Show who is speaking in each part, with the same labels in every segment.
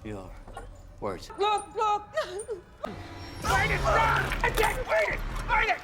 Speaker 1: your words.
Speaker 2: Look! Fight it! Run! Attack! Fight it! Fight it!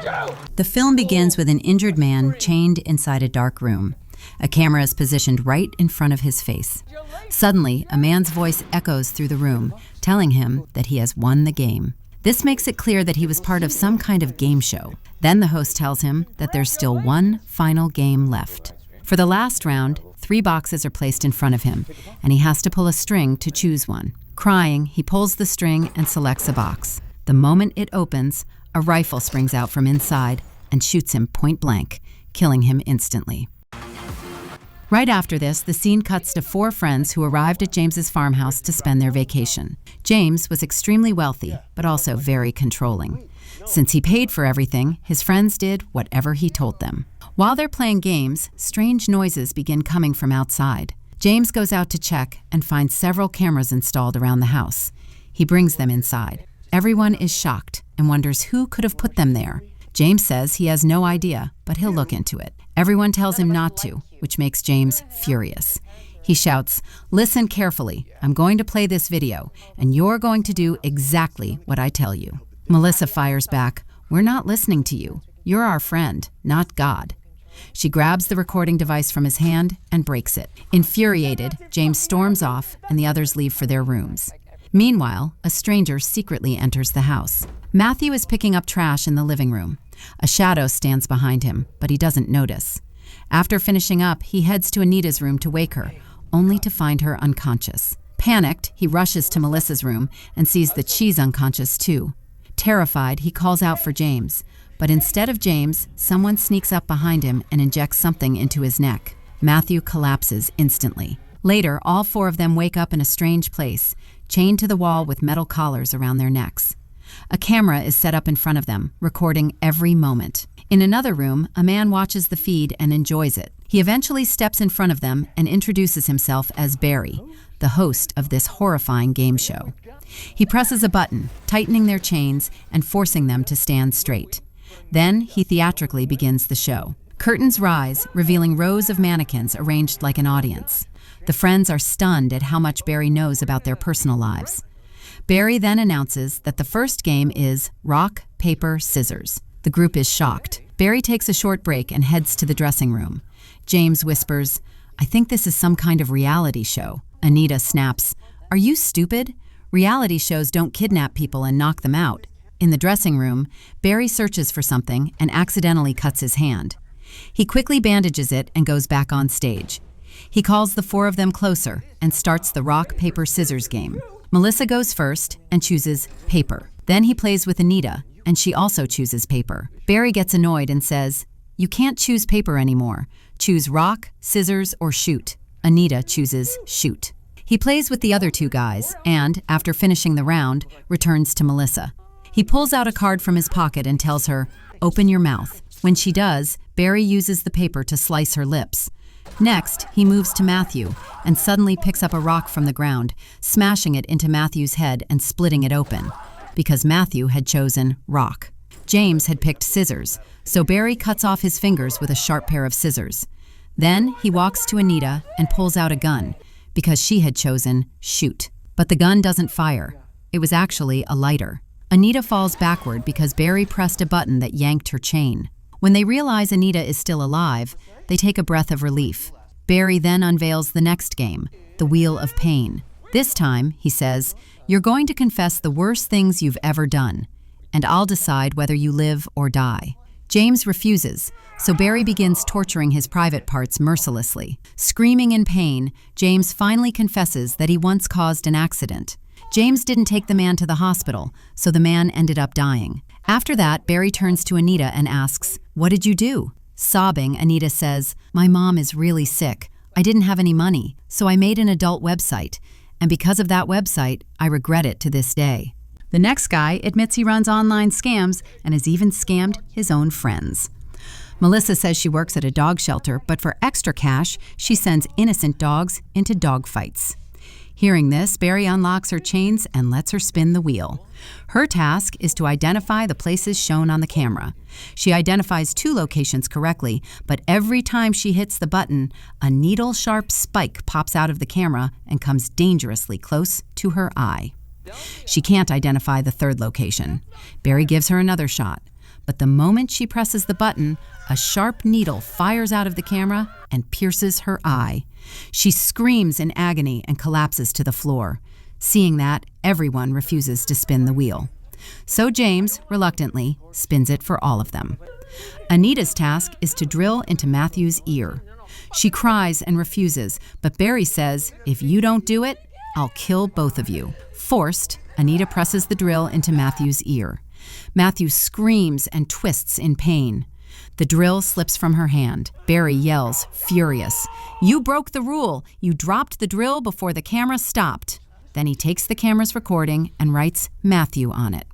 Speaker 2: Joe!
Speaker 3: The film begins with an injured man chained inside a dark room. A camera is positioned right in front of his face. Suddenly, a man's voice echoes through the room, telling him that he has won the game. This makes it clear that he was part of some kind of game show. Then the host tells him that there's still one final game left. For the last round, 3 boxes are placed in front of him, and he has to pull a string to choose one. Crying, he pulls the string and selects a box. The moment it opens, a rifle springs out from inside and shoots him point blank, killing him instantly. Right after this, the scene cuts to 4 friends who arrived at James's farmhouse to spend their vacation. James was extremely wealthy, but also very controlling. Since he paid for everything, his friends did whatever he told them. While they're playing games, strange noises begin coming from outside. James goes out to check and finds several cameras installed around the house. He brings them inside. Everyone is shocked and wonders who could have put them there. James says he has no idea, but he'll look into it. Everyone tells him not to, which makes James furious. He shouts, "Listen carefully. I'm going to play this video, and you're going to do exactly what I tell you." Melissa fires back, "We're not listening to you. You're our friend, not God." She grabs the recording device from his hand and breaks it. Infuriated, James storms off, and the others leave for their rooms. Meanwhile, a stranger secretly enters the house. Matthew is picking up trash in the living room. A shadow stands behind him, but he doesn't notice. After finishing up, he heads to Anita's room to wake her, only to find her unconscious. Panicked, he rushes to Melissa's room and sees that she's unconscious too. Terrified, he calls out for James, but instead of James, someone sneaks up behind him and injects something into his neck. Matthew collapses instantly. Later, all 4 of them wake up in a strange place, chained to the wall with metal collars around their necks. A camera is set up in front of them, recording every moment. In another room, a man watches the feed and enjoys it. He eventually steps in front of them and introduces himself as Barry, the host of this horrifying game show. He presses a button, tightening their chains and forcing them to stand straight. Then he theatrically begins the show. Curtains rise, revealing rows of mannequins arranged like an audience. The friends are stunned at how much Barry knows about their personal lives. Barry then announces that the first game is rock, paper, scissors. The group is shocked. Barry takes a short break and heads to the dressing room. James whispers, "I think this is some kind of reality show." Anita snaps, "Are you stupid? Reality shows don't kidnap people and knock them out." In the dressing room, Barry searches for something and accidentally cuts his hand. He quickly bandages it and goes back on stage. He calls the 4 of them closer and starts the rock, paper, scissors game. Melissa goes first and chooses paper. Then he plays with Anita, and she also chooses paper. Barry gets annoyed and says, "You can't choose paper anymore. Choose rock, scissors, or shoot." Anita chooses shoot. He plays with the other 2 guys and, after finishing the round, returns to Melissa. He pulls out a card from his pocket and tells her, "Open your mouth." When she does, Barry uses the paper to slice her lips. Next, he moves to Matthew and suddenly picks up a rock from the ground, smashing it into Matthew's head and splitting it open, because Matthew had chosen rock. James had picked scissors, so Barry cuts off his fingers with a sharp pair of scissors. Then he walks to Anita and pulls out a gun, because she had chosen shoot. But the gun doesn't fire. It was actually a lighter. Anita falls backward because Barry pressed a button that yanked her chain. When they realize Anita is still alive, they take a breath of relief. Barry then unveils the next game, the Wheel of Pain. This time, he says, "You're going to confess the worst things you've ever done, and I'll decide whether you live or die." James refuses, so Barry begins torturing his private parts mercilessly. Screaming in pain, James finally confesses that he once caused an accident. James didn't take the man to the hospital, so the man ended up dying. After that, Barry turns to Anita and asks, "What did you do?" Sobbing, Anita says, "My mom is really sick. I didn't have any money, so I made an adult website, and because of that website, I regret it to this day." The next guy admits he runs online scams and has even scammed his own friends. Melissa says she works at a dog shelter, but for extra cash, she sends innocent dogs into dog fights. Hearing this, Barry unlocks her chains and lets her spin the wheel. Her task is to identify the places shown on the camera. She identifies 2 locations correctly, but every time she hits the button, a needle-sharp spike pops out of the camera and comes dangerously close to her eye. She can't identify the 3rd location. Barry gives her another shot, but the moment she presses the button, a sharp needle fires out of the camera and pierces her eye. She screams in agony and collapses to the floor. Seeing that, everyone refuses to spin the wheel. So James, reluctantly, spins it for all of them. Anita's task is to drill into Matthew's ear. She cries and refuses, but Barry says, "If you don't do it, I'll kill both of you." Forced, Anita presses the drill into Matthew's ear. Matthew screams and twists in pain. The drill slips from her hand. Barry yells, furious, "You broke the rule! You dropped the drill before the camera stopped!" Then he takes the camera's recording and writes Matthew on it.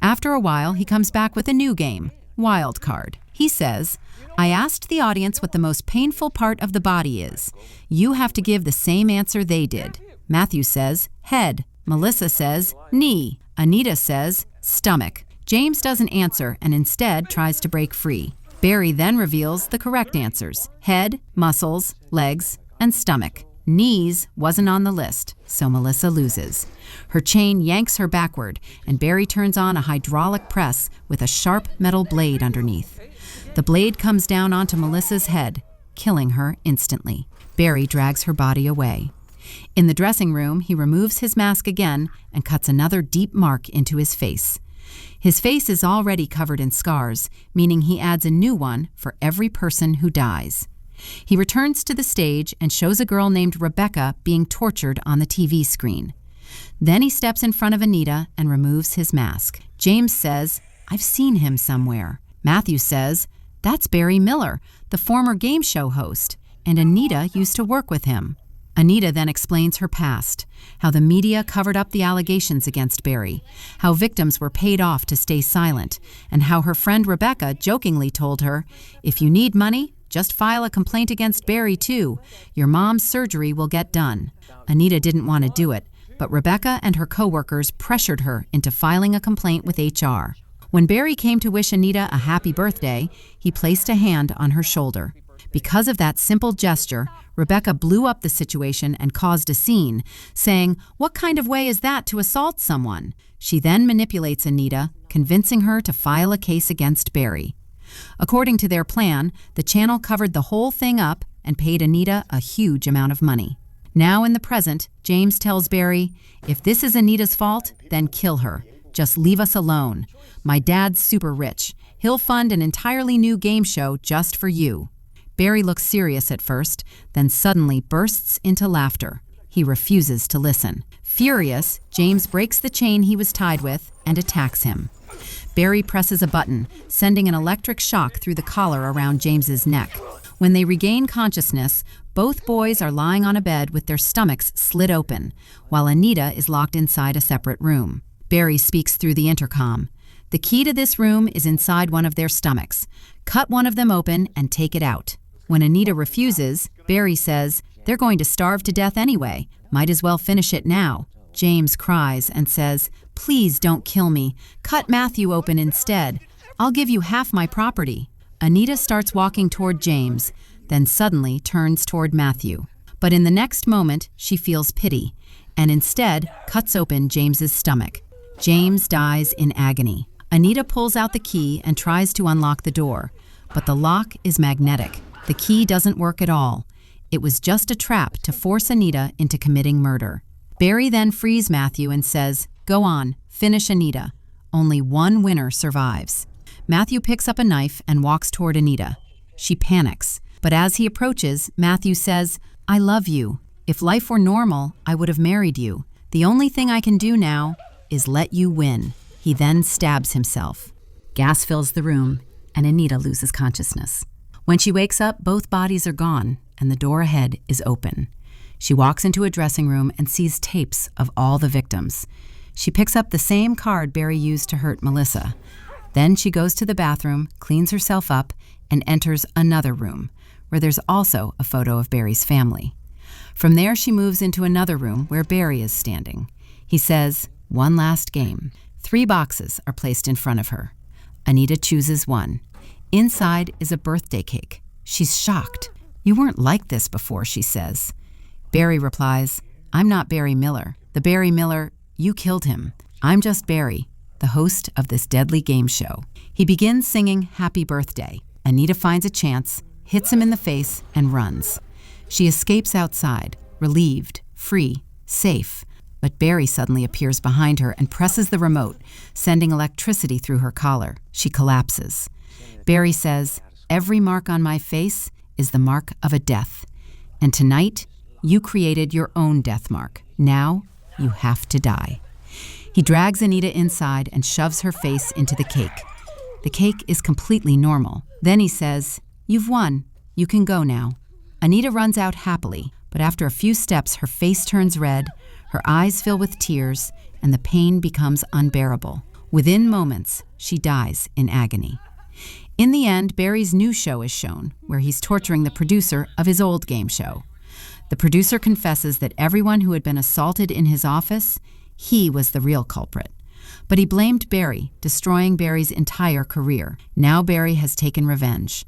Speaker 3: After a while, he comes back with a new game, Wild Card. He says, "I asked the audience what the most painful part of the body is. You have to give the same answer they did." Matthew says, "Head." Melissa says, "Knee." Anita says, "Stomach." James doesn't answer and instead tries to break free. Barry then reveals the correct answers: head, muscles, legs, and stomach. Knees wasn't on the list, so Melissa loses. Her chain yanks her backward, and Barry turns on a hydraulic press with a sharp metal blade underneath. The blade comes down onto Melissa's head, killing her instantly. Barry drags her body away. In the dressing room, he removes his mask again and cuts another deep mark into his face. His face is already covered in scars, meaning he adds a new one for every person who dies. He returns to the stage and shows a girl named Rebecca being tortured on the TV screen. Then he steps in front of Anita and removes his mask. James says, "I've seen him somewhere." Matthew says, "That's Barry Miller, the former game show host, and Anita used to work with him." Anita then explains her past, how the media covered up the allegations against Barry, how victims were paid off to stay silent, and how her friend Rebecca jokingly told her, "If you need money, just file a complaint against Barry too. Your mom's surgery will get done." Anita didn't want to do it, but Rebecca and her coworkers pressured her into filing a complaint with HR. When Barry came to wish Anita a happy birthday, he placed a hand on her shoulder. Because of that simple gesture, Rebecca blew up the situation and caused a scene, saying, "What kind of way is that to assault someone?" She then manipulates Anita, convincing her to file a case against Barry. According to their plan, the channel covered the whole thing up and paid Anita a huge amount of money. Now in the present, James tells Barry, "If this is Anita's fault, then kill her. Just leave us alone. My dad's super rich. He'll fund an entirely new game show just for you." Barry looks serious at first, then suddenly bursts into laughter. He refuses to listen. Furious, James breaks the chain he was tied with and attacks him. Barry presses a button, sending an electric shock through the collar around James's neck. When they regain consciousness, both boys are lying on a bed with their stomachs slit open, while Anita is locked inside a separate room. Barry speaks through the intercom. "The key to this room is inside one of their stomachs. Cut one of them open and take it out." When Anita refuses, Barry says, "They're going to starve to death anyway. Might as well finish it now." James cries and says, "Please don't kill me. Cut Matthew open instead. I'll give you half my property." Anita starts walking toward James, then suddenly turns toward Matthew. But in the next moment, she feels pity, and instead cuts open James's stomach. James dies in agony. Anita pulls out the key and tries to unlock the door, but the lock is magnetic. The key doesn't work at all. It was just a trap to force Anita into committing murder. Barry then frees Matthew and says, "Go on, finish Anita. Only one winner survives." Matthew picks up a knife and walks toward Anita. She panics, but as he approaches, Matthew says, "I love you. If life were normal, I would have married you. The only thing I can do now is let you win." He then stabs himself. Gas fills the room, and Anita loses consciousness. When she wakes up, both bodies are gone, and the door ahead is open. She walks into a dressing room and sees tapes of all the victims. She picks up the same card Barry used to hurt Melissa. Then she goes to the bathroom, cleans herself up, and enters another room, where there's also a photo of Barry's family. From there, she moves into another room where Barry is standing. He says, "One last game. 3 boxes are placed in front of her. Anita chooses one. Inside is a birthday cake. She's shocked. "You weren't like this before," she says. Barry replies, "I'm not Barry Miller. The Barry Miller, you killed him. I'm just Barry, the host of this deadly game show." He begins singing Happy Birthday. Anita finds a chance, hits him in the face, and runs. She escapes outside, relieved, free, safe. But Barry suddenly appears behind her and presses the remote, sending electricity through her collar. She collapses. Barry says, "Every mark on my face is the mark of a death. And tonight, you created your own death mark. Now, you have to die." He drags Anita inside and shoves her face into the cake. The cake is completely normal. Then he says, "You've won. You can go now." Anita runs out happily, but after a few steps, her face turns red, her eyes fill with tears, and the pain becomes unbearable. Within moments, she dies in agony. In the end, Barry's new show is shown, where he's torturing the producer of his old game show. The producer confesses that everyone who had been assaulted in his office, he was the real culprit. But he blamed Barry, destroying Barry's entire career. Now Barry has taken revenge.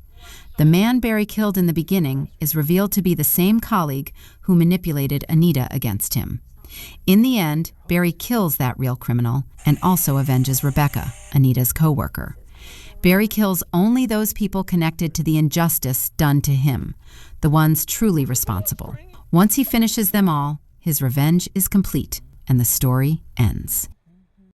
Speaker 3: The man Barry killed in the beginning is revealed to be the same colleague who manipulated Anita against him. In the end, Barry kills that real criminal and also avenges Rebecca, Anita's co-worker. Barry kills only those people connected to the injustice done to him, the ones truly responsible. Once he finishes them all, his revenge is complete and the story ends.